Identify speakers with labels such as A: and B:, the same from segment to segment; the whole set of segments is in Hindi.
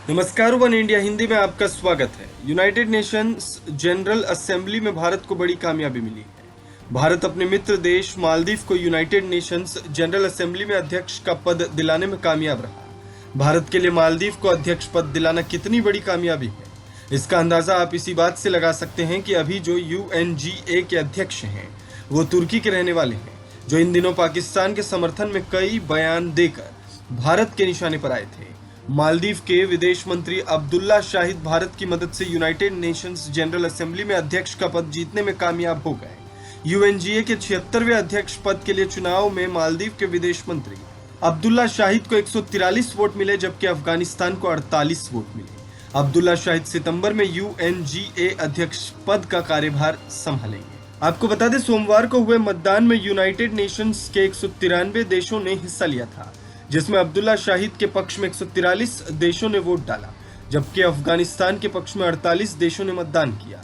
A: नमस्कार, वन इंडिया हिंदी में आपका स्वागत है। यूनाइटेड नेशंस जनरल असेंबली में भारत को बड़ी कामयाबी मिली है। भारत अपने मित्र देश मालदीव को यूनाइटेड नेशंस जनरल असेंबली में अध्यक्ष का पद दिलाने में कामयाब रहा। भारत के लिए मालदीव को अध्यक्ष पद दिलाना कितनी बड़ी कामयाबी है, इसका अंदाजा आप इसी बात से लगा सकते हैं कि अभी जो UNGA के अध्यक्ष हैं वो तुर्की के रहने वाले हैं, जो इन दिनों पाकिस्तान के समर्थन में कई बयान देकर भारत के निशाने पर आए थे। मालदीव के विदेश मंत्री अब्दुल्ला शाहिद भारत की मदद से यूनाइटेड नेशंस जनरल असेंबली में अध्यक्ष का पद जीतने में कामयाब हो गए। UNGA के 76वें अध्यक्ष पद के लिए चुनाव में मालदीव के विदेश मंत्री अब्दुल्ला शाहिद को 143 वोट मिले, जबकि अफगानिस्तान को 48 वोट मिले। अब्दुल्ला शाहिद सितंबर में UNGA अध्यक्ष पद का कार्यभार संभालेंगे। आपको बता दें, सोमवार को हुए मतदान में यूनाइटेड नेशंस के 193 देशों ने हिस्सा लिया था, जिसमें अब्दुल्ला शाहिद के पक्ष में 143 देशों ने वोट डाला, जबकि अफगानिस्तान के पक्ष में 48 देशों ने मतदान किया।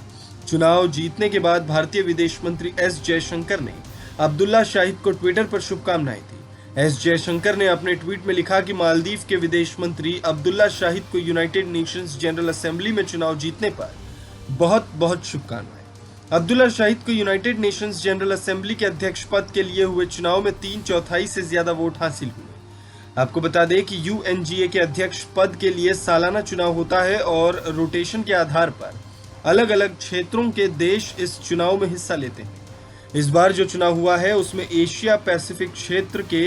A: चुनाव जीतने के बाद भारतीय विदेश मंत्री S जयशंकर ने अब्दुल्ला शाहिद को ट्विटर पर शुभकामनाएं दी। S जयशंकर ने अपने ट्वीट में लिखा कि मालदीव के विदेश मंत्री अब्दुल्ला शाहिद को यूनाइटेड नेशंस जनरल असेंबली में चुनाव जीतने पर बहुत बहुत शुभकामनाएं। अब्दुल्ला शाहिद को यूनाइटेड नेशंस जनरल असेंबली के अध्यक्ष पद के लिए हुए चुनाव में 3/4 से ज्यादा वोट हासिल हुए। आपको बता दें कि UNGA के अध्यक्ष पद के लिए सालाना चुनाव होता है और रोटेशन के आधार पर अलग अलग क्षेत्रों के देश इस चुनाव में हिस्सा लेते हैं। इस बार जो चुनाव हुआ है उसमें एशिया पैसिफिक क्षेत्र के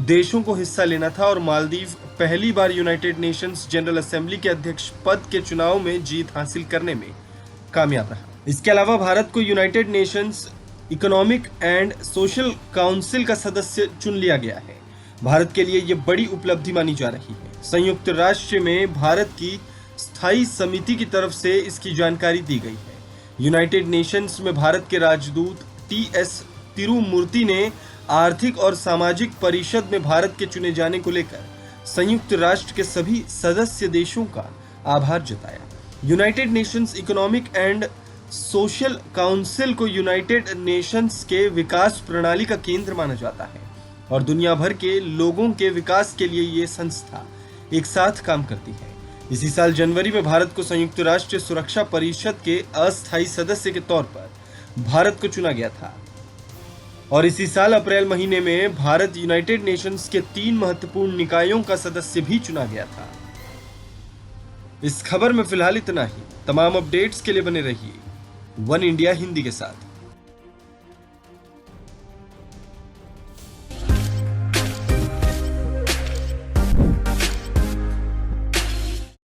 A: देशों को हिस्सा लेना था और मालदीव पहली बार यूनाइटेड नेशंस जनरल असेंबली के अध्यक्ष पद के चुनाव में जीत हासिल करने में कामयाब रहा। इसके अलावा भारत को United Nations economic and social council का सदस्य चुन लिया गया है। भारत के लिए ये बड़ी उपलब्धि मानी जा रही है। संयुक्त राष्ट्र में भारत की स्थायी समिति की तरफ से इसकी जानकारी दी गई है। यूनाइटेड नेशंस में भारत के राजदूत TS तिरुमूर्ति ने आर्थिक और सामाजिक परिषद में भारत के चुने जाने को लेकर संयुक्त राष्ट्र के सभी सदस्य देशों का आभार जताया। United Nations economic and social council को यूनाइटेड नेशंस के विकास प्रणाली का केंद्र माना जाता है और दुनिया भर के लोगों के विकास के लिए ये संस्था एक साथ काम करती है। इसी साल जनवरी में भारत को संयुक्त राष्ट्र सुरक्षा परिषद के अस्थायी सदस्य के तौर पर भारत को चुना गया था और इसी साल अप्रैल महीने में भारत यूनाइटेड नेशंस के 3 महत्वपूर्ण निकायों का सदस्य भी चुना गया था। इस खबर में फिलहाल इतना ही। तमाम अपडेट्स के लिए बने रहिए वन इंडिया हिंदी के साथ।